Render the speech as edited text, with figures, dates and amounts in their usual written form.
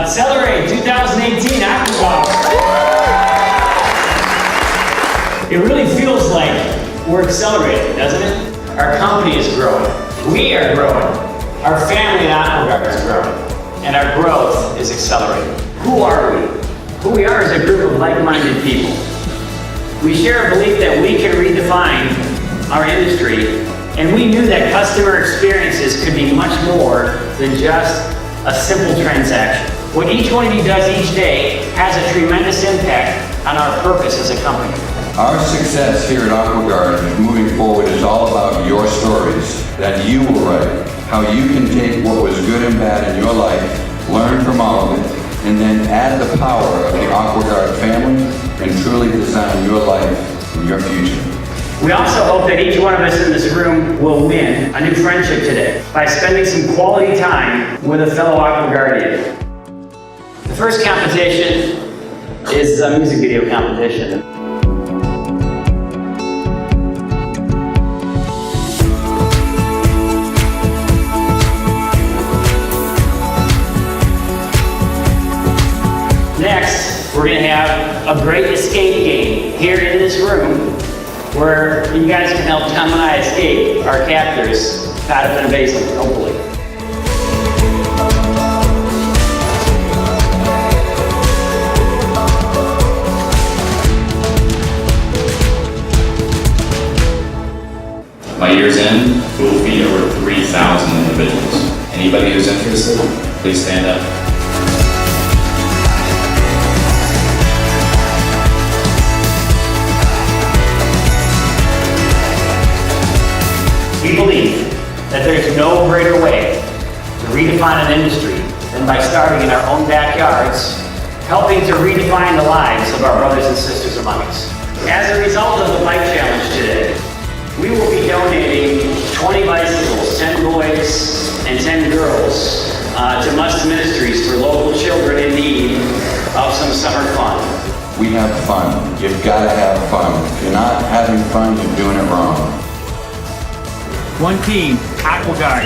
Celebrate 2018 Aqua. It really feels like we're accelerating, doesn't it? Our company is growing. We are growing. Our family at AquaGuard is growing. And our growth is accelerating. Who are we? Who we are is a group of like-minded people. We share a belief that we can redefine our industry, and we knew that customer experiences could be much more than just a simple transaction. What each one of you does each day has a tremendous impact on our purpose as a company. Our success here at AquaGuard moving forward is all about your stories that you will write, how you can take what was good and bad in your life, learn from all of it, and then add the power of the AquaGuard family and truly design your life and your future. We also hope that each one of us in this room will win a new friendship today by spending some quality time with a fellow AquaGuardian. The first competition is a music video competition. Next, we're going to have a great escape game here in this room where you guys can help Tom and I escape our captors out of an basement, hopefully. By year's end, we'll feed over 3,000 individuals. Anybody who's interested, please stand up. We believe that there's no greater way to redefine an industry than by starting in our own backyards, helping to redefine the lives of our brothers and sisters among us. As a result of the bike challenge today, we will be donating 20 bicycles, 10 boys and 10 girls, to Must Ministries for local children in need of some summer fun. We have fun. You've got to have fun. If you're not having fun, you're doing it wrong. One team, AquaGuard.